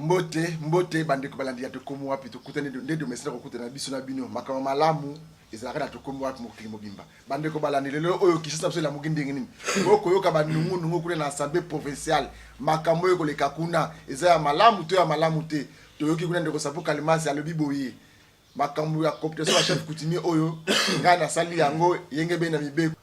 mbote bande ko balandi ya to komo wapi to kutane de mesina ko kutana biso na bino makama malamu ezalaka na to komo wapi mokili mobimba bande ko balandi lelo oyo kisasa biso la mokindi ngini boko yoka banungu nungu kule na assemblée provinciale makambo yo koleka kuna eza ya malamu to ya malamu te to yoki kuna ndeko sapu kalimasi alobi boye makambo ya cooptation ya chef coutumier oyo ngana sali yango yenge be na mibeko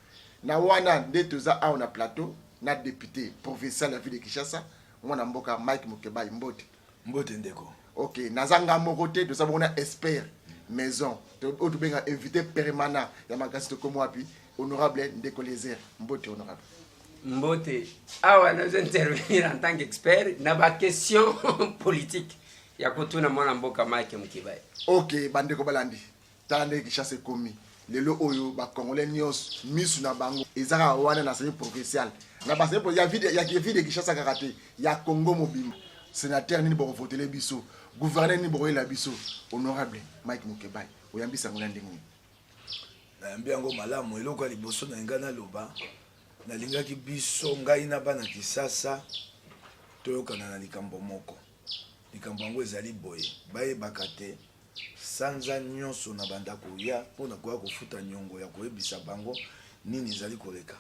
na wana nde toza awa na plateau na député provincial ya ville de Kinshasa mwana mboka Mike Mukebai mbote ndeko. OK, nazanga moko te to sabona expert maison. To benga invité permanent ya makasi to komo wapi honorable Ndeko Lézère mbote honorable. Mbote awa nous intervenir en tant qu'expert na ba question politique ya kutuna mwana mboka Mike Mukebai. OK, bandeko balandi. Tande Kinshasa komi. Lelo oyo ba congolais nyos misu na bango ezaka wana na sebe provincial. Na ba sebe ya vide Kinshasa kakate ya Congo mobimba. Sénateur ni boko voter biso, gouverneur ni boko la biso, honorable Mike Mukebai. Oyambisa ngona ndenge. Na mbiango malamu eloko liboso na ngana loba. Na lingaki biso ngai na bana Kisasa toyokana na likambo moko. Likambo ngo ezali boye. Baye bakate sanza nyonso na banda koya pona kwa kofuta nyongo ya koyebisa bango nini ezali koleka.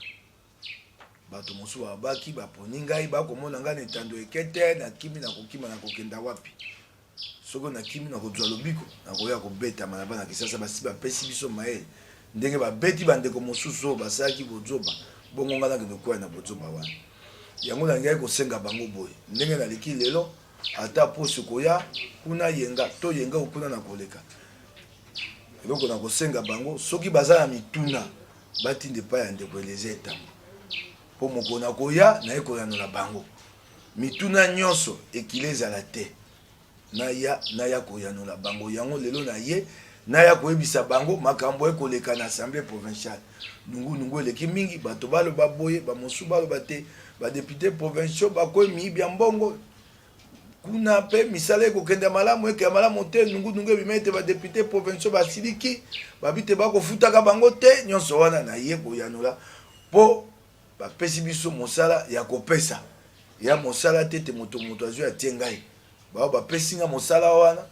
Bato mosu babaki baponi ngai bakomona ngai netando ekete na kimi na kokima na kokenda wapi soko na kimi na kozwa lobiko na koya kobeta manaba na Kisasa basi bapesi biso maele ndenge babeti bandeko mosusu basaki bozoba bongo ngana kendo kwa na bozoba wana yango na ngai kosenga bango boye ndenge na leki lelo ata poso koya kuna yenga to yenga kuna na koleka eloko na kosenga bango soki bazala mituna batinde pa ya ndeko elezeta po mokona koya na ekoyano na bango mituna nyonso ekileza la te na ya koyano la bango yango lelo na ye na ya koyebisa bango makambo ekoleka na assemblée provinciale nungu eleki mingi bato baloba boye bamosu baloba te badepute provinciaux bakoyi miyibia mbongo kuna pe misala ekokende malamu eke ya malamu te nungu ebima ete badepute provinciaux basiliki babite bakofutaka bango te nyonso wana na ye koyanola po bapesi biso mosala ya kopesa ya mosala tete moto azwi atie ngai bao bapesi nga mosala wana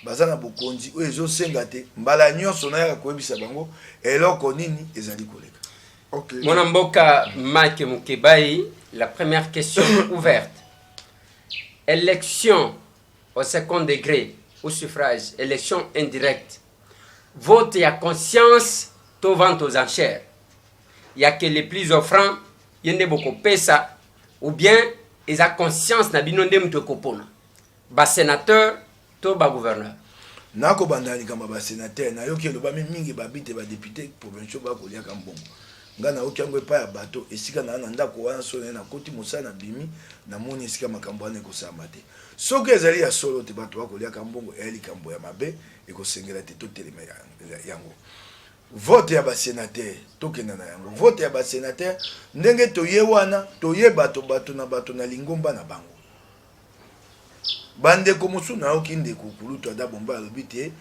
baza na bokonzi oyo ezosenga te mbala nyonso nayaka koyebisa bango eloko nini ezali koleka. Okay. Mwana mboka Mike Mukebai, la première question ouverte. Élection au second degré, au suffrage, élection indirecte. Vote à conscience, to vente aux enchères. Il y a que les plus offrants, il y a beaucoup pesa, ou bien ils ont conscience na bino ndem to kopona. Ba sénateur, to ba gouverneur. Nako bandani kama ba sénateur, na yoki loba mingi ba bite ba député provinciaux ba kolia kambongo. Ngana okiangwe pa ya bato esika na ndako wana so na koti mosana bimi na moni esika makambo ane ko samate. Soki ezali ya solo te bato ba kolia kambongo eli kambo ya mabe ekosengela te to telema yango. Vote ya ba sénateur tokenda na yango vote ya ba sénateur ndenge toye wana toye bato na lingomba na bango bande ko musu na okinde kukuluto da bomba lobite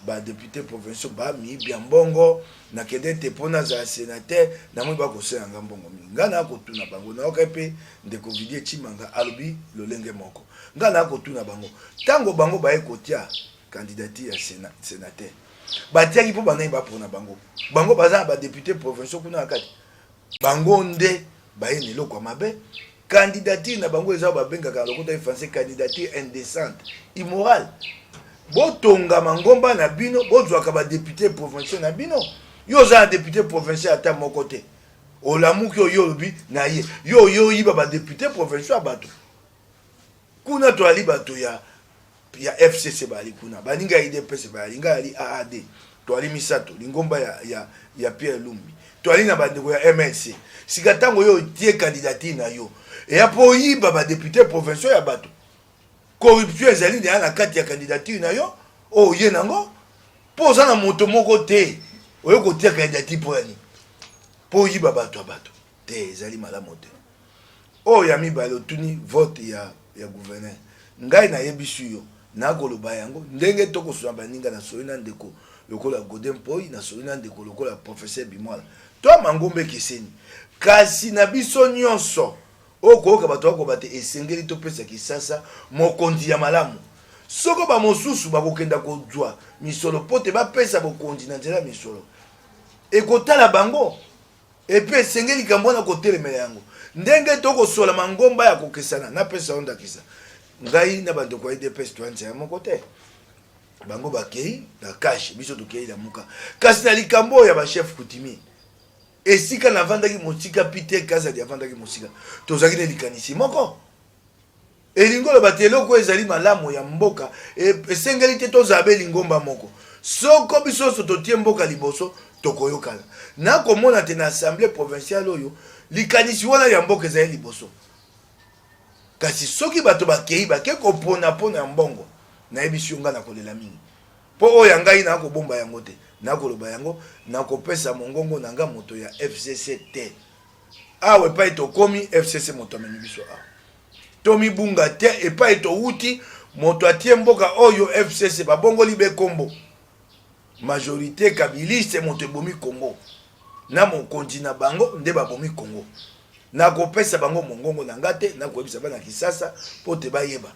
ba député provinciaux ba mi bien mbongo na kedete pona za sénateur na mwe ba kosenga mbongo ngana ko tuna bango na okape ndeko vidie chimanga alobi lolenge moko ngana ko tuna bango tango bango ba ekotia candidature ya sénateur batiaki po banayi bapona bango baza ba député provinciaux kuna akati bango nde baye neloko ya mabe candidature na bango eza babengaka lokota français candidature indécente immorale botonga mangomba na bino bozwaka ba député provinciaux na bino yo za député provincial ata moko te olamuki oyo lobi na ye yo yiba ba député provinciaux bato kuna to ali bato ya FCC bali kuna baninga IDPS balinga ali AAD to ali misato lingomba ya Pierre Lumbi to ali na bandeko ya MLC sikatango yo tie candidature na yo e apo yiba ba député provinciaux ya bato corruption ezali na kati ya candidature na yo o ye nango poza na moto moko te oyo ko tie candidature po yani po yiba bato te ezali malamu te o ya mibalo tuni vote ya gouverneur ngai na yebisu yo na koloba yango ndenge toko swa baninga na soina ndeko lokola Godin Poi na soina ndeko lokola professeur Bimwala to mangombe keseni kasi na biso nyonso okoyoka bato bakoba te esengeli topesa kisasa mokonzi ya malamu soko bamosusu bakokenda kozwa misolo po te bapesa bokonzi na nzela misolo ekotala bango epe esengeli likambo wana kotelemela yango ndenge tokosola mangomba ya kokesana napesa yo ndakisa ngai na bandeko ya idps toanza ya moko te bango bakei na kashe biso tokei na muka kasi na likambo ya bachef coutumier esika navandaki mosika pite kazali avandaki mosika tozalaki na likanisi moko elingo loba te eloko ezali malamu ya mboka esengeli te tozala be lingomba moko soko biso nyonso totie mboka liboso tokoyokana nakomona te na assemblée provinciale oyo likanisi wana ya mboka ezali liboso kasi soki bato bakei bake kopona ya mbongo nayebisi yo nga na kolela mingi mpo oyo ya ngai nakobomba yango te nakoloba yango nakopesa mongongo na nga moto ya FCC te awa epai tokomi FCC moto amemi biso awa tomibunga te epai towuti moto atie mboka oyo FCC babongoli be kombo majorité kabiliste moto ebomi Congo na mokonzi na bango nde babomi Congo nakopesa bango mongongo na nga te nakoyebisa bana kisasa po te bayeba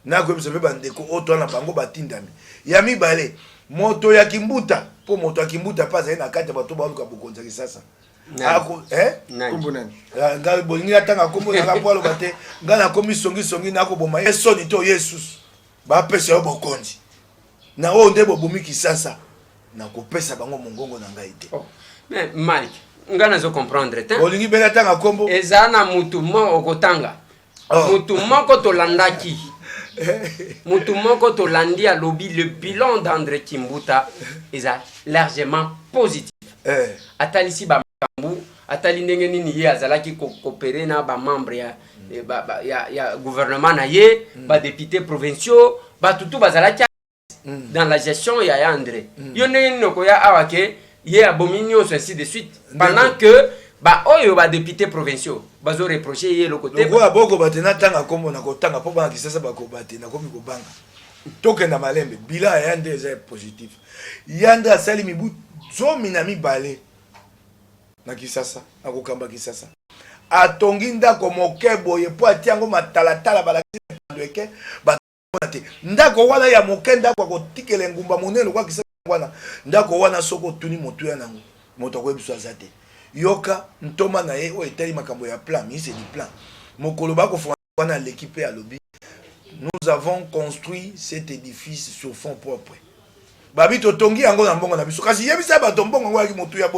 nakoyebisa mpe bandeko oyo na bango batindami ya mibale moto ya kimbuta po moto ya kimbuta pa azali na kati ya bato baluka bokonzi ya kisasa ngai bolingi atanga kombo na nga po aloba te ngai nakomi songisongi nakoboma ye soni to yesus bapesa yo bokonzi na oyo nde bobomi kisasa nakopesa bango mongongo na ngai te mais Malik nga nazo comprendre te bolingi bele atanga kombo eza na mutu mo okotanga mutu moko tolandaki mutu moko tolandi alobi le bilan d'André Kimbuta eza largement positif atalisi bakambu atali ndenge nini ye azalaki coopérer na ba membre ya gouvernement na ye ba députés provinciaux ba tutu bazalaki dans la gestion ya André yo ndenge nini koya awake ye abominio ainsi de suite pendant que ba oyo ba députés provinciaux bazo reprocher ye le côté ko boko batena tanga kombo na kotanga po bana kisasa bako batena komi ko banga tokenda malembe bilan ya André est positif yanda asali mibu zomi na mibale na kisasa akokamba kisasa atongi ndako mokebo ye po atiango matalatala balakisi ndweke batonate ndako wana ya mokenda kwa kotikela ngumba monene kwa kisasa wana ndako wana soko tuni motu ya nango moto ko biso azate yoka ntoma na ye o etali makambo ya plan mise du plan mokolo bako fona l'équipe ya lobby nous avons construit cet édifice sur fond propre babi totongi yango na mbongo na biso kasi yebisa bato mbongo ngwa ki motu ya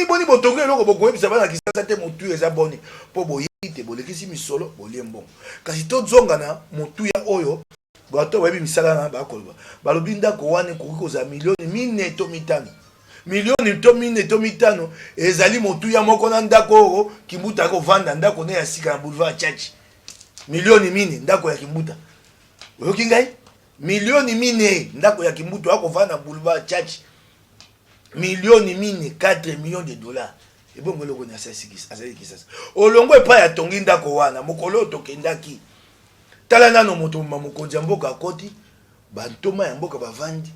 boni botongi eloko boko yebisa bana kisasa te motu eza boni po boyite bolekisi misolo bolie mbongo kasi tozonga na motu ya oyo bato webi misala na bakoloba balobi ndako wane koki koza milioni mine to mitano milioni to mine to mitano ezali motu ya moko na ndako Kimbuta ko vanda ndako ne ya sika na boulevard Chachi milioni mine ndako ya Kimbuta oyoki ngai milioni mine ndako ya Kimbuta ko vanda boulevard Chachi milioni mine 4 millions de dollars ebongo loko na asali kisasa olongo epa ya tongi ndako wana mokolo tokendaki tala nano moto mokonzi ya mboka akoti bantoma ya mboka bavandi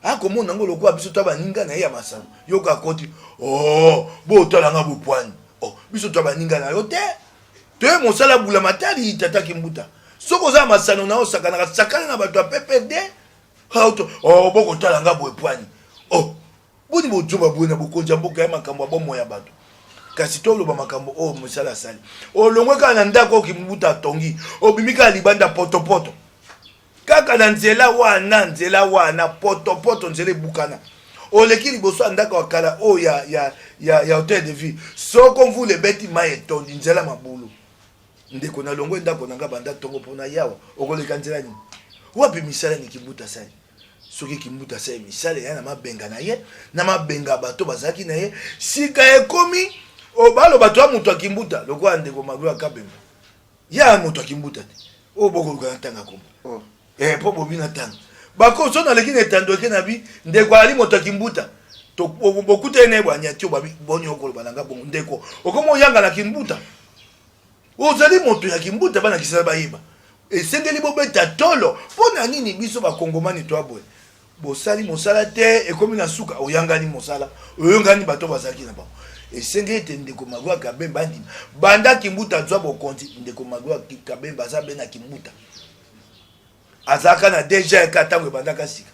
akomona ngo lokwa biso to baninga na ye ya masano yoka akoti bo tala nga bopwani biso to baninga na yo te to mosala bula matari tata Kimbuta soko za masano na osakana na bato ya PPD boko tala nga bopwani boni bojomba bwana bokonzi ya mboka ya makambo abomo ya bato kasi toloba makambo mosala sali olongwe kana na ndako Kimbuta atongi obimika libanda potopoto kaka na nzela wana potopoto nzela ebukana oleki liboso ndako wakala ya hôtel de ville soko mvule beti mai etondi nzela mabulu ndeko na longwe ndako nanga banda tongo pona yawa okoleka nzela nini wapi misala ni Kimbuta sali soki Kimbuta sali misala ya na mabenga na ye na mabenga bato bazaki na ye sika ekomi obalo bato ya mutu ya Kimbuta lokwa ndeko magulu akabemba ya mutu ya Kimbuta te boko lukana tanga kombo po bobina tanga bako so na lekine etando ke na bi ndeko ali moto ya Kimbuta to bokuta ene bwanya tio babi boni okolo balanga bongo ndeko okomo yanga na Kimbuta ozali moto ya Kimbuta bana kisala bayiba esengeli bobeta tolo pona nini biso bakongomani to aboye bosali mosala te ekomi na suka oyangani mosala oyangani bato bazaki na ba esenge ete ndeko Magloire Kabemba andima banda Kimbuta zwa bokonzi ndeko Magloire Kabemba aza be na Kimbuta azaka na déjà katango banda kasika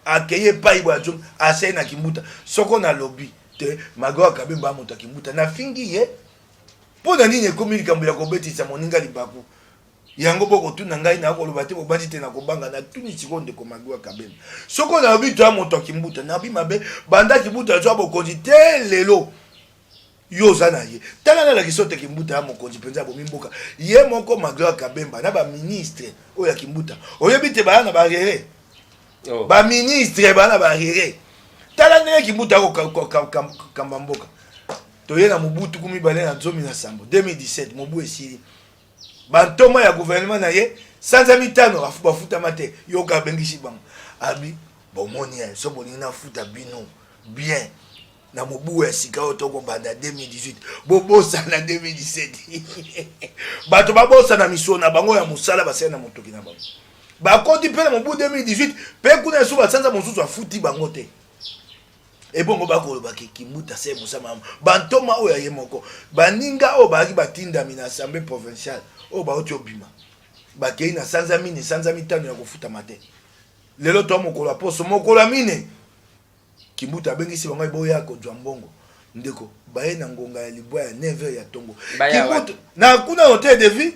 akeye pai bwa jom asai na Kimbuta soko na lobby te Magloire Kabemba moto Kimbuta na fingi ye pona nini ekomi likambo ya kobetisa moninga libaku yango boko tuna ngai na koloba te bobandi te na kobanga na tuni sikonde ko Magloire Kabemba soko na lobby to moto Kimbuta na bi mabe banda Kimbuta zwa bokonzi te lelo yo zana ye tala na kisote Kimbuta ya mokonzi penza bo mimboka ye moko Magloire Kabemba na ba ministre oya Kimbuta oyebi te bana ba rere ba ministre bana ba rere tala ne Kimbuta ko kambamboka to ye na Mobutu kumi bale na zomi na sambo 2017 mobu esili bantoma ya gouvernement na ye sanza mitano afuba futa mate yo ka bengishi bango abi bomoni ya so boni na futa bino bien na mobu ya sika otoko banda 2018 bobosa na 2017 bato babosa na mission na bango ya musala basena na motoki na bango bakoti pe na mobu 2018 pe kuna so basanza mosusu afuti bango te ebongo bakoloba ke Kimbuta se musama bantoma oyo ye moko baninga o baki batinda mina assemblée provinciale o ba oti obima bakei na sanza mine sanza mitano ya kofuta mate lelo to mokolo aposo mokolo mine Kimbuta bengisi bango boya ko jwa mbongo ndeko baye na ngonga ya libwa ya 9h ya tongo Kimbuta na kuna hotel de vie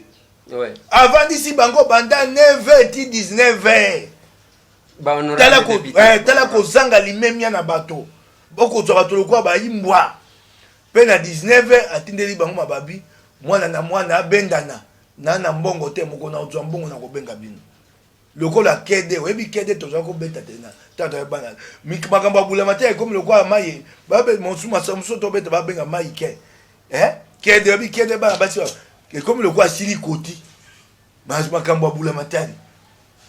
ouais avant d'ici bango banda 9h ti 19h ba honorable tala ko zanga limemia na bato boko to bato lokwa ba yimbwa pe na 19h atindeli bango mababi mwana na mwana abendana na mbongo te moko na ozwa mbongo na kobenga bino lokola kede webi kede to zako beta tena tata ya bana makambo abula mate comme lokwa maye babe monsuma samso to beta babenga mayi ke kede webi kede ba basi comme lokwa sili koti makambo abula matari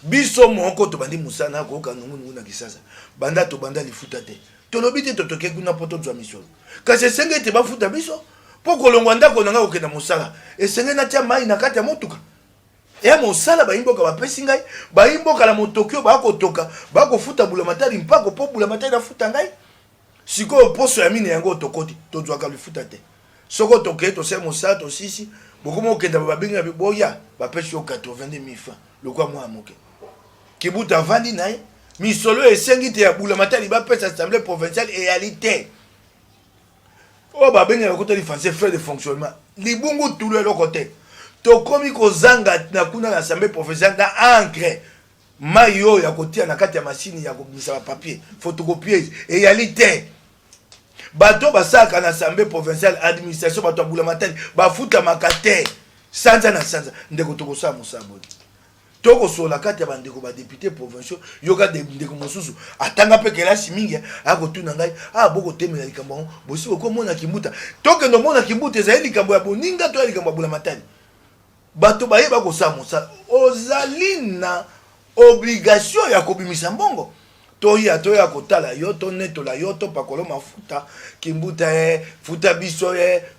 biso moko to bandi musana ko kanungu na kisasa banda to banda lifuta te to lobite to toke kuna poto zwa mission kasi senge te bafuta biso poko longwa ndako nanga okenda musala esenge na tia mai na kati ya motuka ya mosala baimboka bapesi ngai baimboka la motokyo bakotoka bakofuta bula matari mpako po bula matari na futa ngai siko poso ya mine yango tokoti to zwaka lifuta te soko toke to se mosala to sisi bokomo okenda babinga boya bapesi yo 80,000 francs lokwa mwa moke Kimbuta vandi naye misolo esengi te ya bula matari bapesa assemblée provinciale réalité o babenga lokota li français frais de fonctionnement libungu tulu eloko te tokomi kozanga na kuna na assemblée provinciale na encre mayo ya kotia na kati ya machine ya komisa papier photocopieuse réalité bato basaka na assemblée provinciale administration bato abula matari bafuta makate sanza na sanza ndeko tokosa musabo toko sola kati ya bandeko ba député provinciaux yoka ndeko mosusu atanga pe kelasi mingi akotuna ngai boko temela likambo bosi ko mona Kimbuta toke ndo mona Kimbuta ezali likambo ya boninga to likambo ya bula matani bato baye bako samusa ozali na obligation ya kobimisa mbongo toya kotala yo to netola yo to pakolo mafuta Kimbuta futa biso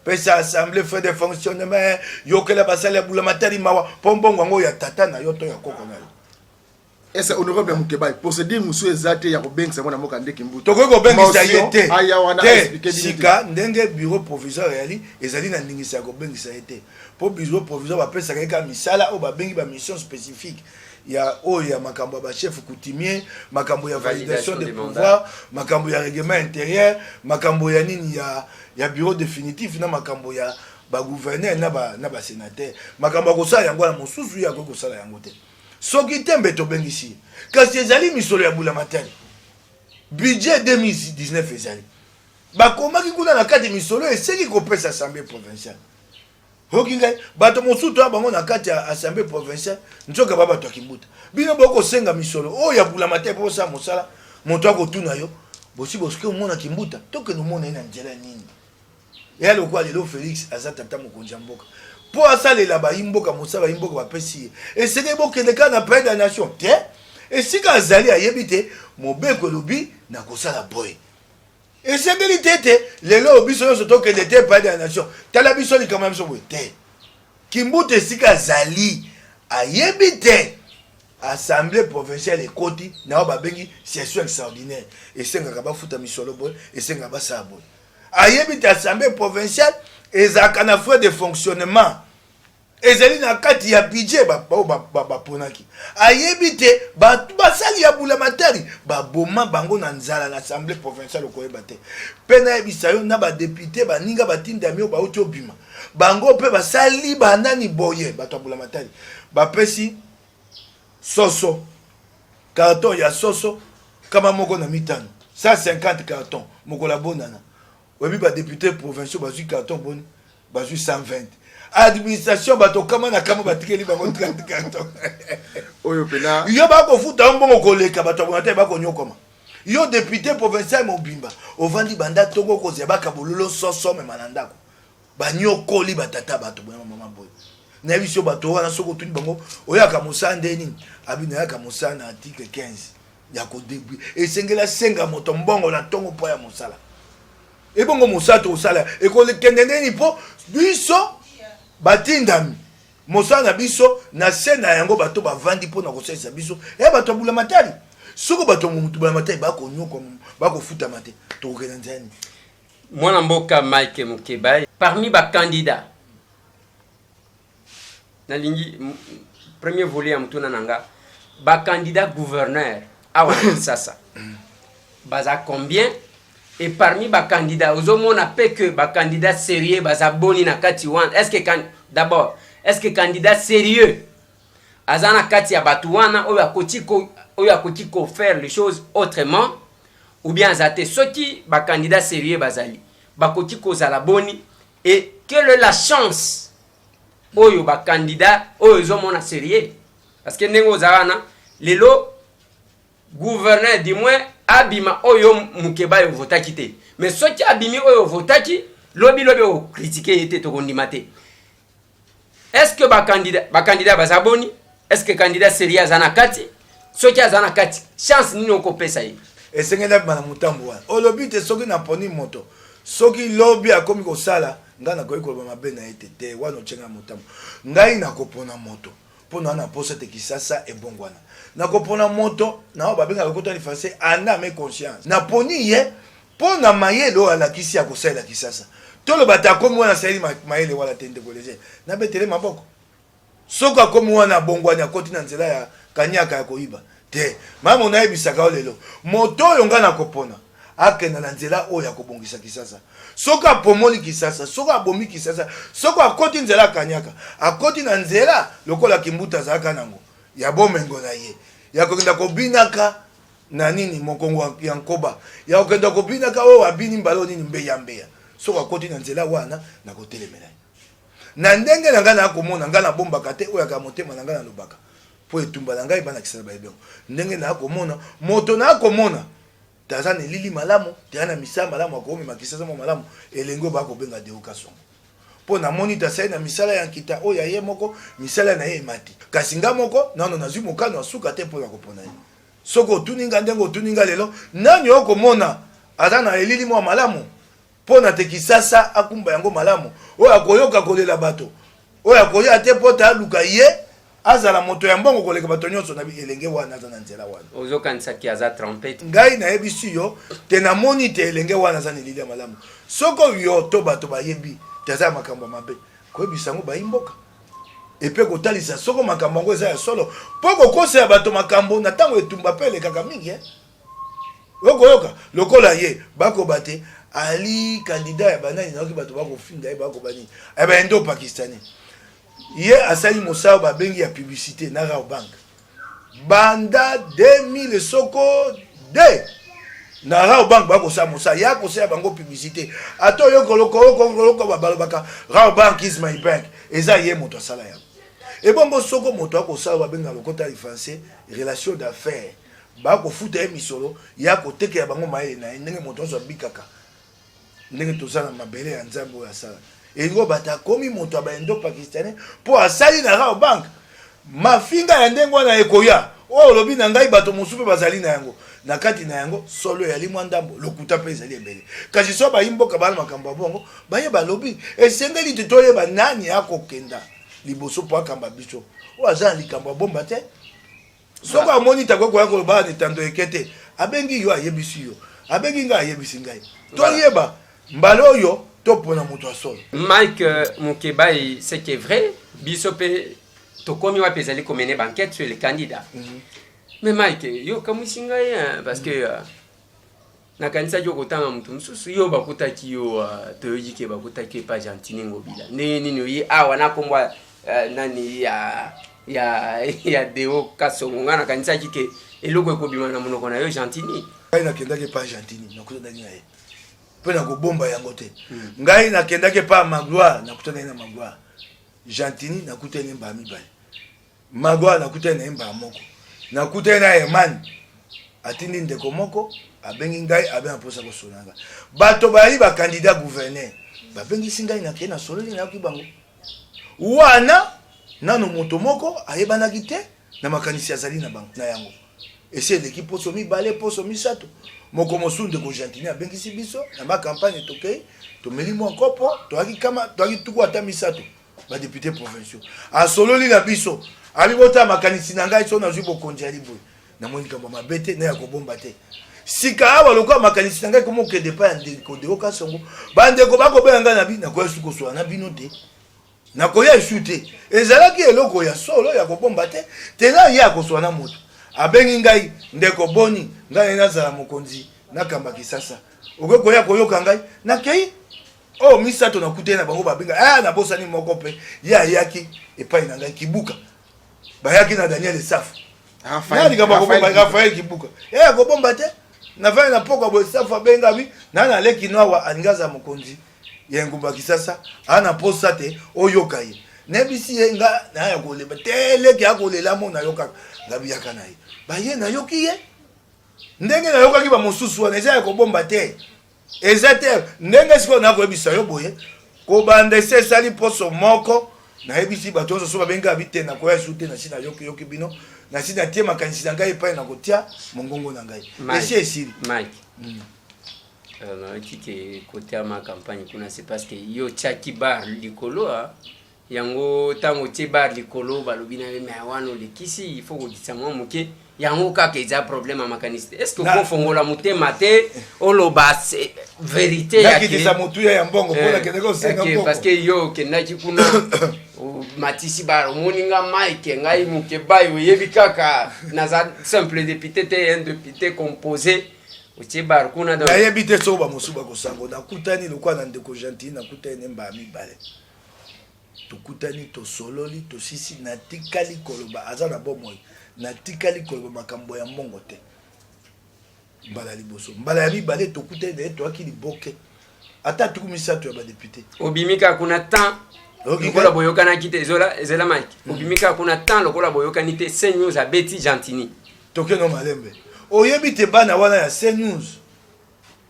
pesa assemblée fait de fonctionnement yokela basala bula matari mawa pombongo ngo ya tata na yo to ya koko na yo ese honorable Mukebai procédure musu ezate ya kobengisa mwana moka nde Kimbuta to ko bengisa yete aya wana expliquer sika ndenge bureau provisoire yali ezali na ndingisa ko bengisa yete po bureau provisoire ba pesa ka misala o ba bengi ba mission spécifique ya oya makambo ba chef coutumier makambo ya validation de pouvoir makambo ya règlement intérieur makambo ya nini ya bureau définitif na makambo ya ba gouverneur na ba sénateur makambo ko sala yango na mosusu ya ko sala yango te soki tembe to bengisi kasi ezali misolo ya bula matari budget 2019 ezali bakomaki kuna na kati misolo eseki kopesa assemblée provinciale hokingai bato mosusu to bango na kati ya assemblée provinciale nzoka baba to Kimbuta bino boko senga misolo o ya bula matari po sa mosala moto akotuna yo bosi boske mona Kimbuta toke no mona ina njela nini ya lokwa lelo Félix azata mokonzi mboka po asalela baimboka mosala baimboka bapesi esenge bokendeka na pays de la nation te esika azali ayebi te mobeko lobi na kosala boy esengeli tete lelo biso nyonso tokende te pays de la nation tala biso likambo ya biso boye te Kimbuta esika azali ayebi te assemblée provinciale ekoti na babengi session extraordinaire esengaka bafuta misolo boye esengaka basala boye ayebi te assemblée provinciale ezalaka na frais de fonctionnement ezali na kati ya budget baponaki ayebi te basali ya bulamatari baboma bango na nzala na assemblée provinciale okoyeba te mpe nayebisa yo na badepute baninga batindami oyo bauti obima bango mpe basali banani boye bato ya bulamatari bapesi soso carton ya soso kama moko na mitano 150 carton mokola bonana oyebi badepute provinciaux bazwi carton boni bazwi 120 administration bato kama na kama batikeli bango 30 carton oyo pena yo bakofuta mbongo koleka bato ya bulamatari bakonyokoma yo député provincial mobimba ovandi banda tongo kozya bakabololo soso mema na ndako banyokoli batata bato boya mama boy na biso bato wana soko tuni bango oyaka mosala ndeni abina yaka mosala na article 15 ya ko début esengela senga moto mbongo na tongo po ya mosala ebongo mosala to sala ekole kendeni po biso batindami mosala na biso na sena yango bato bavandi po na kosalisa biso bato bulamatari soko bato mutu bulamatari bakonyoko bakofuta mate tokokena nzani mwana mboka Mike Mukebai parmi ba candidats na lingi premier volet ya mutuna nanga ba candidat gouverneur awa sasa baza combien et parmi ba candidats ozomona pe que ba candidat sérieux baza boni na kati wan est-ce que d'abord est-ce que candidat sérieux azana kati ya batu wana oyo akoti ko faire les choses autrement ou bien azate soki ba candidat sérieux bazali bakoti ko zala boni et quelle est la chance oyo ba candidat oyo ezomona sérieux parce que ndenge ozalana lelo gouverneur du moins abima oyo Mukebai votaki te mais soki abimi oyo votaki lobi o critiquer était to kondima te est-ce que ba candidat bazaboni est-ce que candidat sérieux azana kati soki azana kati chance nini okopesa ye esengela bana mutambo wana olobi te soki na poni moto soki lobi akomi kosala ngana koyi koloba mabe na ete te wana ochenga mutambo ngai nakopona moto pona na posa te kisasa ebongwana nakopona moto na babenga lokota ni français ana me conscience na poni ye pona mayelo alakisi ya kosala kisasa tolo bata komi wana saili mayele wala tende koleze na betele maboko soko akomi wana bongwani akoti na nzela ya kanyaka ya koiba te mama onayebisaka lelo moto oyo nga nakopona akenda na nzela oyo akobongisa kisasa soko apomoli kisasa soko abomi kisasa soko akoti nzela kanyaka akoti na nzela lokola kimbuta azalaka nango ya bomengo na ye ya kokenda kobinaka na nini mokongo ya nkoba ya kokenda kobinaka oyo abini mbalo nini mbeya soko akoti na nzela wana na kotelemela na ndenge na nga nakomona nga nabombaka te oyo aka motema na nga nalobaka po etumba na ngai bana kisala bayebengo ndenge nakomona moto nakomona taza na lili malamu tena misala malamu akomema kisasa malamu elengo bakobenga Deokason po na moni tasai na misala ya nkita oyo ya ye moko misala na ye mati kasi nga moko nano nazwi mokano asuka te po na kopona ye soko tuninga ndengo tuninga lelo nani okomona aza na elili mwa malamu po na te kisasa akumba yango malamu oyo akoyoka kolela bato oyo akoya te po ta luka ye azala moto ya mbongo koleka bato nyonso na elenge wana aza na nzela wana ozokanisaki aza trompete ngai nayebisi yo te namoni te elenge wana aza na elili ya malamu soko yo to bato bayebi te aza makambo mabe koyebisa yango bayimboka epe kotalisa soko makambo yango eza ya solo mpo kokosela bato makambo na ntango etumba mpe elekaka mingi okoyoka lokola ye bakoba te ali candidat ya banani naoki bato bakofinga ye bakoba nini endo pakistanais ye asali mosala babengi ya publicité na Raobank banda 2000 soko de na Raobank bakosala mosala ya kosala bango publicité ato yo koloko babalobaka Raobank is my bank eza ye moto asala ya ebongo soko moto akosala babenga lokota li français relation d'affaires bakofuta ye misolo ya koteke ya bango mayele na ndenge moto ozo bikaka ndenge tozala mabele ya nzambe oyo asala elingo bata komi moto abaendo pakistanais po asali na Raobank mafinga ya ndenge wana ekoya oyo lobi na ngai bato mosusu bazali na yango na kati na yango solo ya limwa ndambo lokuta pe ezali ebele kasi so bayimboka bana makambo ya bongo baye balobi esengeli te toyeba nani akokenda liboso po akamba biso oyo aza na likambo ya bomba te soko amoni takokoya koloba na etando eke te abengi yo ayebisi yo abengi ngai ayebisi ngai toyeba mbalo yo to pona moto solo Mike Mukeba, c'est qui est vrai, bisope tokomi wa pezali komene banquette sur les candidats. Mais Mike, yo kamusinga ya parce que na kanisa yo kotanga mutu mususu yo bakutaki yo toyiki bakutaki pa Gentini Ngobila. Nini yo awa na kombwa nani ya Deo Kasonga na kanisa kike eloko ekobima na monoko na yo Gentini. Ngai nakendaki pa Gentini nakutana na ye. Pe na kobomba yango te. Ngai nakendaki pa Magloire nakutana na Magloire. Gentini nakutana mba mibale. Magloire nakutana mba moko. Nakutana na Herman atindi ndeko moko abengi ngai abe aposa ko sonanga. Bato bali ba candidat gouverneur. Babengi singai na kena sololi na kibango. Wana nano moto moko ayebanaki te na makanisi azali na bango na yango. Et c'est l'équipe poso mibale poso misato. Moko mosunde ko Gentini abengisi biso na ba campagne tokei to melimo nkopo to aki tuku ata misato ba député provinciaux. A sololi na biso ali bota makanisi na ngai so na zwi bokonzi ali boy. Na moni kamba mabete na ya kobomba te. Sika awa lokwa makanisi na ngai komo ke depa ya ndeko Deo Kasongo bandeko bako benga na bi na ko suko so na bino te. Na ko ya shute ezalaki eloko ya solo ya kobomba te tena ya ko so na moto. Abengi ngai ndeko boni ngai nazala mokonzi nakamba kisasa okoko ya koyoka ngai nakei oh misato nakute na bango babenga na bosani moko pe ya yaki epai na ngai kibuka bayaki na Daniel Safu Rafael kibuka ya kobomba te na vaya na poko bo Safu abenga bi na leki noa angaza mokonzi ya ngumba kisasa ana posa te oyoka ye nebisi nga na ya koleba teleki akolela mo na yoka ngabi yakana ye baye na yoki ye ndenge na yoka ki ba mosusu wana eza ya kobomba te eza te ndenge siko na koyebisa yo boye ko bande se sali poso moko na ebisi bato so babenga bite na koya sute na sina yoki bino na sina tie makanisi na ngai pa na kotia mongongo na ngai esi esiri Mike na kike côté ma campagne kuna c'est parce que yo chaki bar likolo yango tango tie bar likolo balobi na me awano lekisi il faut ko ditsamwa muke yango kaka eza problème à makaniste est-ce que ko fongola mutema te oloba c'est vérité ya ki disa mutu ya mbongo pona kende ko senga mbongo parce que yo kendaki kuna matisi bar moninga Mike ngai muke bayo yebi kaka na za simple député te un député composé utie bar kuna donc ya yebi te so ba musuba ko sango na kutani lokwa na ndeko Gentini na kutani mba mibale tukutani to sololi to sisi na tikali koloba azana bomoi na tikali koloba makambo ya mbongo te mbala liboso mbala ya mibale tokutani to akili boke ata tukumisato ya ba député obimika kuna temps lokola boyokana kite ezela Mike obimika kuna temps lokola boyokani te CNews a beti Gentini tokeno malembe oyebi te bana wana ya CNews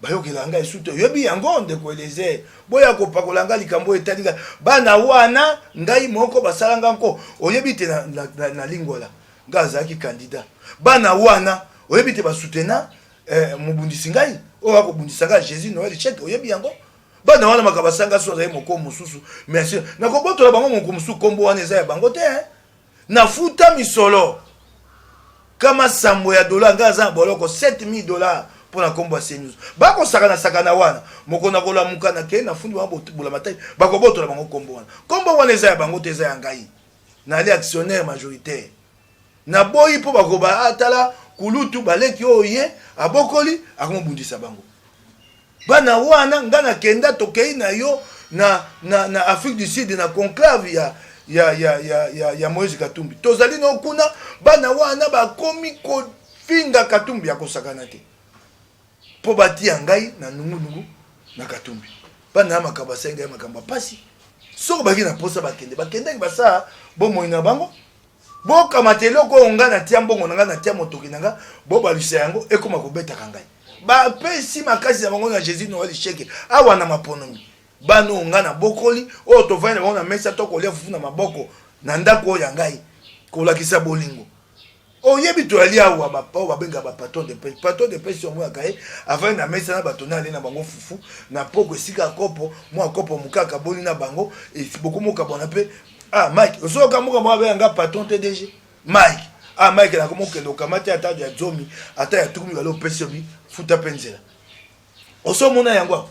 bayokela nga esute yobi yango ndeko eleze boya kopakola nga likambo etalinga bana wana ngai moko basalanga nko oyebi te na lingola nga azalaki candidat bana wana oyebi te basutena mobundisi ngai oyo akobundisa nga Jésus Noël Chek oyebi yango bana wana makabasanga so azali moko mosusu merci nakobotola bango moko mosusu kombo wana eza ya bango te nafuta misolo kama sambo ya dola nga aza boloko $7,000 pona kombo ya CNews bako sakana wana moko na kola muka na ke na fundi wa bola matai bako botola bango kombo wana eza ya bango te eza ya ngai na ali actionnaire majoritaire na boyi po bako ba atala kulutu baleki oye abokoli akomobundisa bango bana wana nga na kenda tokei na yo na Afrique du Sud na conclave ya Moïse Katumbi tozali no kuna bana wana bakomi kofinga Katumbi ya kosakana te po batia ngai na nungu na Katumbi bana makamba senga ya makamba pasi soko baki na posa bakende basa bomoi na bango boka mateloko nga na tia mbongo nga na tia motoki nga bo balisa yango ekoma kobeta kangai ba pesi makasi ya bango na Jésus Noël Chek awa na maponomi bano nga na bokoli o to vana bango na mesa to kolia fufu na maboko na ndako ya ngai kolakisa bolingo oyebi to ali awa bapa babenga ba patron de presse mo akaye avant na mesa na batona ali na bango fufu na poko esika kopo mo kopo mukaka boli na bango e bokomoka bona pe Mike osoka moka mo abenga patron TDG Mike Mike na komo kendo kamati ata ya zomi ata ya tukumi balo pesi bi futa penzela oso mona yango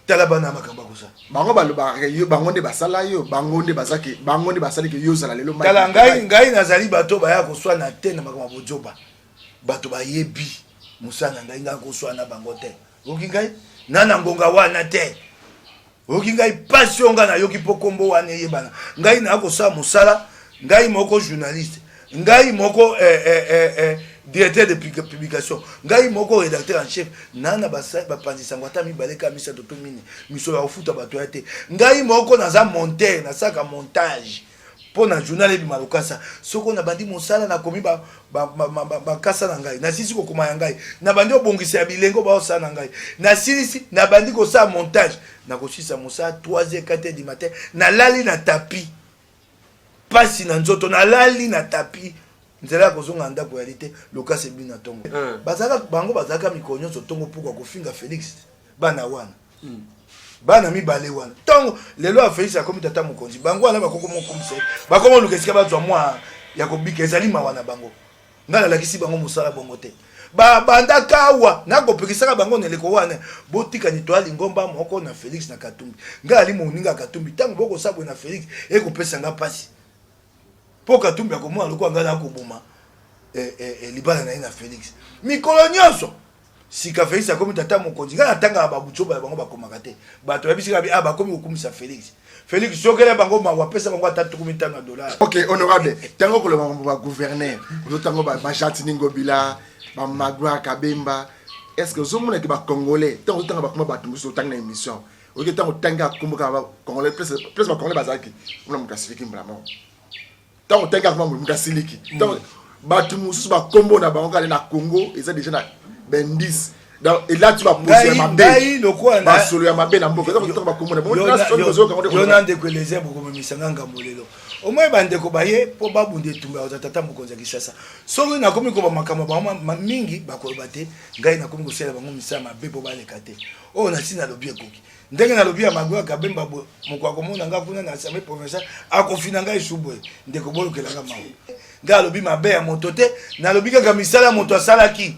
tala bana makamba kosa bango balobaka yo bango nde basala yo bango nde basali ke yo zala lelo tala ngai nazali bato baya koswana te na makamba bojoba bato bayebi musana ngai nga koswana bango te oki ngai nana ngonga wana te oki ngai passion nga na yoki pokombo wana yebana ngai na kosala musala ngai moko journaliste ngai moko directeur de publication ngai moko rédacteur en chef nana bapanzisa ngwata mibaleka misa toto mine miso ya ofuta bato ya te ngai moko naza monteur nasaka montage pour na journal ebi malokasa soko na bandi mosala na komi bakasa na ngai nasisi kokoma ya ngai na bandi obongisa ya bilengo baosala na ngai nasilisi na bandi kosala montage na kosisa mosala 3h 4h du matin nalali na tapis pasi na nzoto nalali na tapis nzela kozonga ndako ya lite lokasa ebi na tongo bango bazalaka mikolo nyonso tongo puka kofinga Félix bana wana bana mibale wana tongo lelo a Félix akomi tata mokonzi bango wana bakoko mokomisa bakoma luka esika bazwa mwa ya kobika ezali mawa na bango nga nalakisi bango mosala bongo te bandaka awa nakopekisaka bango neleko wana botikani toali ngomba moko na Félix na Katumbi nga ali moninga Katumbi ntango bokosabwe na Félix ekopesa nga pasi po Katumbi akomona loko nga nakoboma libala na ye na Félix mikolo nyonso sika Félix akomi tata mokonzi nga natanga babuchoba bango bakomaka te bato babisika bi bakomi kokumisa Félix sokela bango wapesa bango ata $15. OK honorable tango koloba ba gouverneur tango ba Jati Ningobila ba Magloire Kabemba est-ce que ozomona ke ba congolais tango tanga ba kuma bato muso tanga na émission OK tango tanga kumbuka ba congolais plus ba congolais bazaki on mo kasifiki mbala tango tanga kuma mo kasiliki tango bato muso ba kombo na bango kale na Congo eza déjà na bendis et là tu vas poser ma belle ba solo ya mabe na mboka tango ba kombo na bon yo nande ko les ebo ko misanga ngamolelo au moins bande ko baye po babunde tumba tata mokonza kisasa solo na komi ko ba makama ba mingi ba ko bate ngai na komi ko sela bango misama mabe po ba lekate o na sina lobi ekoki ndenge na lobi ya Magloire Kabemba moko akomona nga kuna na assemblée provinciale akofina ngai subwe ndeko bolokela nga mawo nga lobi mabe ya moto te na lobi kaka misala moto asalaki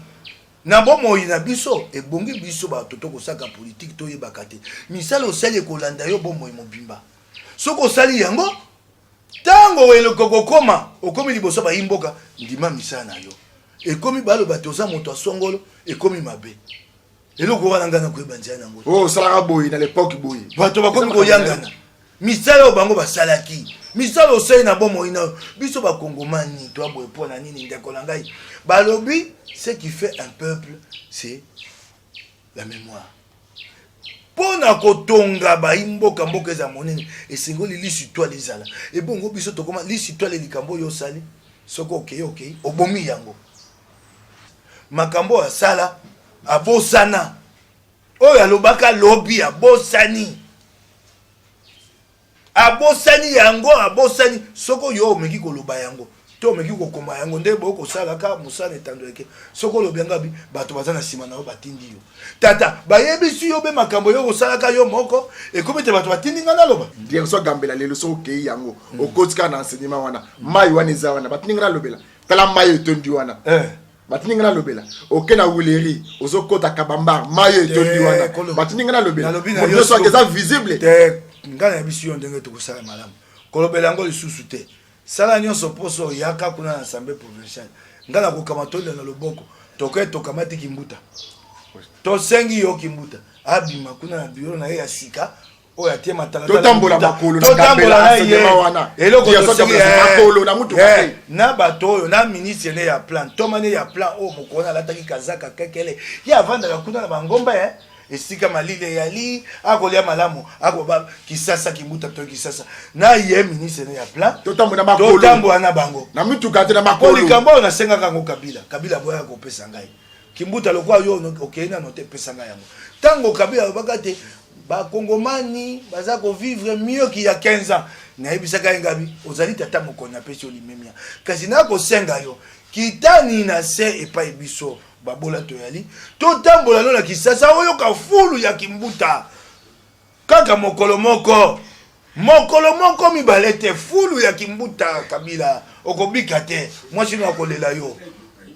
na bomoi na biso ebongi biso ba toto kosaka politique to yebaka te misala osali kolanda yo bomoi mobimba soko sali yango tango eloko kokoma okomi liboso ba imboka ndima misala na yo ekomi balo batoza moto asongolo ekomi mabe eloko wana ngana ko ebanzana yango oh salaka boy na l'époque boy bato bakomi koyangana misala bango basalaki misala osali na bomoi na biso ba kongomani to aboye pona nini ndeko na ngai balobi ce qui fait un peuple c'est la mémoire pona kotonga ba imboka mboka za monene esengoli lisitwa lezala ebongo biso tokoma lisitwa le likambo yo sali soko okay obomi yango makambo asala abosana oyo alobaka lobi abosani yango abosani soko yo omeki koloba yango to omeki kokoma yango nde boko salaka musana etandoleke soko lobi yango bato bazana sima na yo batindi yo tata bayebisi yo be makambo yo kosalaka yo moko ekomi te bato batindi nga naloba bien so gambela lelo so okei yango okotika na enseignement wana mai wana eza wana batindi nga nalobela tala mai etondi wana batindi nga nalobela oke na wuleri ozokota kabambar mai etondi wana batindi nga nalobela moto so eza visible te nga na bisi yo ndenge tokosala malamu kolobela yango lisusu te sala nyonso poso yaka kuna na assemblée provinciale nga na kokamatonda na loboko tokamati kimbuta tosengi yo kimbuta abima kuna na biro na ye ya sika oyo atie matala totambola makolo na gambela enseignement wana eloko makolo na mutu na bato oyo na ministre ne ya plan tomane ya plan oyo mokona alataki kazaka kekele ye avandaka kuna na bangomba esika malile yali akolia malamu akoba kisasa kimbuta to kisasa na ye ministre ne ya plan totambola na bango na mituka te na makolo likambo na senga kango kabila boya kopesa ngai kimbuta lokwa yo okena no te pesa ngai yango tango kabila bakate ba kongomani baza ko vivre mieux qu'il y a 15 ans na yebisaka ngabi ozali tata mokona pesi olimemia kasi na ko senga yo kitani na se epa ebiso babola to yali to tambola no na kisasa oyo ka fulu ya kimbuta kaka mokolo moko mibalete fulu ya kimbuta kabila okobika te mwasi no akolela yo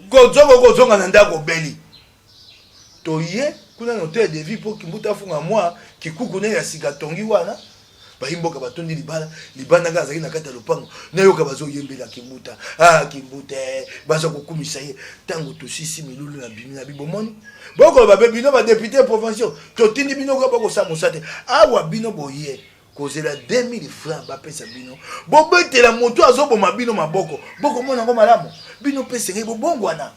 kozonga na ndako beli to ye kuna na hôtel de vie pour Kimbuta funga moi kikuku ne ya sika tongi wana bayimboka batondi libanda ngazaki na kata lopango nayoka bazo yembela Kimbuta Kimbuta bazo kokumisa ye tango to sisi milulu na bimi na bibomoni boko ba bino ba député provinciaux to tindi bino ko boko sa mosate awa bino boye kozela 2000 francs ba pesa bino bobetela moto azoboma bino maboko boko mona ngo malamu bino pesa ngi bobongwana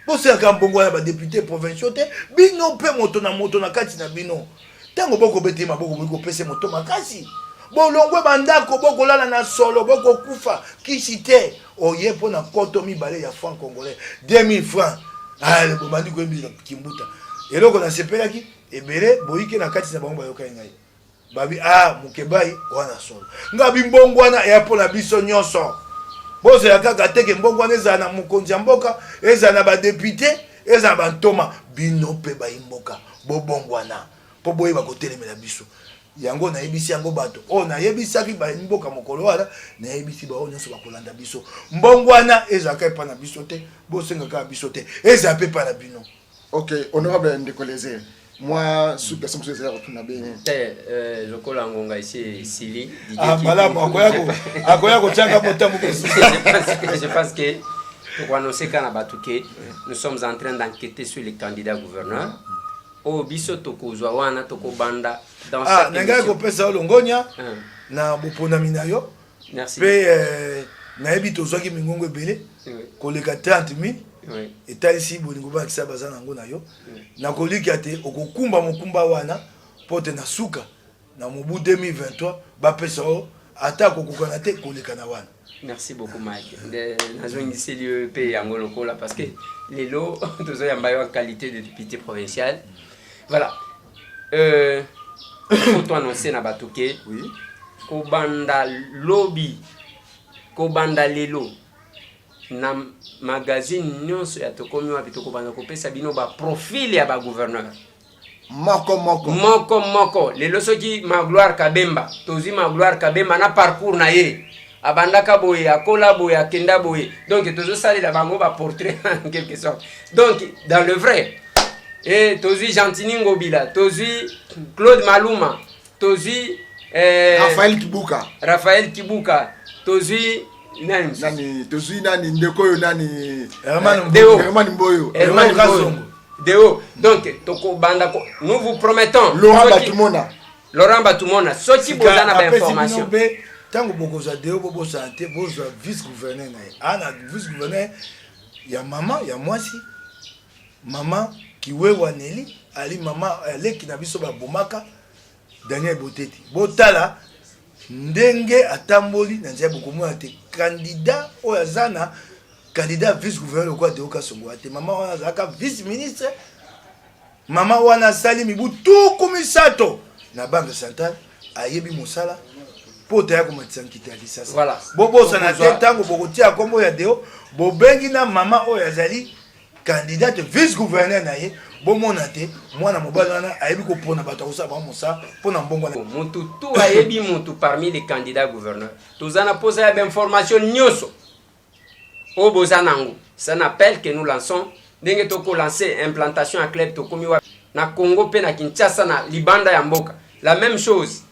bosela ka mbongwana ba député provinciaux te bino pe moto na kati na bino tango boko bete maboko boko pesa moto makasi bolongwe bandako boko lala na solo boko kufa kisite oye pona koto mibale ya franc congolais 2000 francs ale bomandi ko mbila Kimbuta eloko na sepelaki ebele boyike na kati na bango bayoka ngai babi mukebai wana solo ngabi mbongwana ya pona biso nyonso bose ya kaka teke mbongwana eza na mukonzi mboka eza na ba député eza ba ntoma bino pe ba imboka bobongwana po boye ba kotelemela biso yango na yebisi yango bato na yebisaki ba mboka mokolo wala na yebisi ba nyonso ba kolanda biso mbongwana eza ka pa na biso te bosenga ka biso te eza pe pa na bino. Ok, honorable Ndekoleze, moi sous personne que c'est retourna bien je colle ngonga ici Sili malamu akoya ko changa motamu je pense que pour annoncer kana batuke nous sommes en train d'enquêter sur les candidats gouverneurs o biso tokozwa wana tokobanda dans cette nanga ko pesa olongonya na bopona minayo merci pe na ebi tozwaki mingongo ebele koleka 30,000 etalisi bolingo bakisa baza nango na yo na kolika te okokumba mokumba wana pote na suka na mobu 2023 bapesa o ata kokokana te koleka na wana. Merci beaucoup Mike. Nazongisi lieu pe yango lokola parce que les lots tozo yamba en qualité de député provincial. Voilà. Faut toi annoncer na batuke. Oui. Kobanda lobby. Kobanda lelo. Na magazine nyonso ya tokomi wapi tokobanda kopesa bino ba profil ya ba gouverneur. Moko. Lelo soki Magloire Kabemba. Tozi Magloire Kabemba na parcours na ye. Abandaka boye, akola boye, akenda boye. Donc, tozo sali la bango ba portrait en quelque sorte. Donc, dans le vrai, et tozi Gentini Ngobila, tozi Claude Maluma, tozi Raphaël Kibuka, tozi nani tozi nani ndekoyo nani Herman Mboyo. Deo. Donc, toko bandako, nous vous promettons Laurent Batumona, soki bozana ba information. Tango bokoza deo bobo santé bozo vice gouverneur na vice gouverneur ya mama ya mwasi mama kiwewa Neli ali mama leki na biso ba bomaka Daniel Boteti botala ndenge atamboli na nzia bokomona te candidat oyazana candidat vice gouverneur kwa Deo Kasongo ate mama wana zaka vice ministre mama wana sali mibu tuku misato na banque centrale ayebi mosala voilà. Bobo sana te tango bokotia kombo ya deo bobengi na mama oyo azali candidate vice gouverneur na ye bomona te mwana mobali wana ayebi ko pona bato ko saba mosa pona mbongo na mutu tu ayebi mutu parmi les candidats gouverneurs tozana posa ya information nyoso o bozanango ça n'appelle que nous lançons ndenge toko lancer implantation à club tokomi wa na Congo pe na Kinshasa na libanda ya mboka la même chose.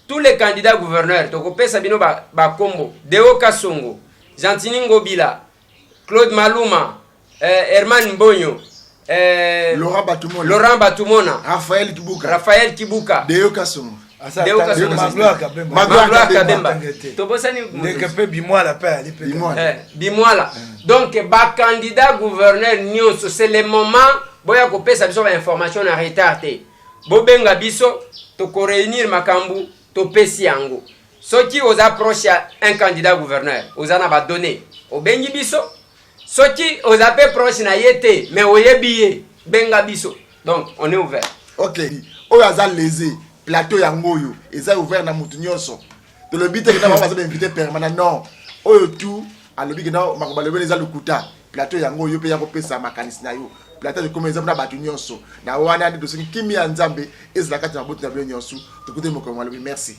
Tous les candidats gouverneurs, Tokopé Sabino Bakombo, Deo Kasongo, Gentini Ngobila, Claude Maluma, Herman Mbonyo, Laurent Batumona, Raphaël Kibuka, Deo Kasongo, Magloire Kabemba. Bimwala. Donc, ba candidat gouverneur nyonso, c'est le moment boya kopé Sabino information en retard. Bobenga biso, toko réunir makambu. Topesi yango soki aux approches un candidat gouverneur aux ana ba donné au bengi biso soki aux appels proches na yete mais oyebiye benga biso donc on est ouvert. Ok oyo aza lésé plateau yango yo eza ouvert na mutu nyonso to le but que na ba invité permanent non oyo tout a le but que na makoba le beneza lukuta plateau yango yo pe ya kopesa makanisi na yo plateau de comme exemple na batu nyonso na wana ndi dosoki kimi ya nzambe ezala kati na botu na bino nyonso tukute moko mwalo merci.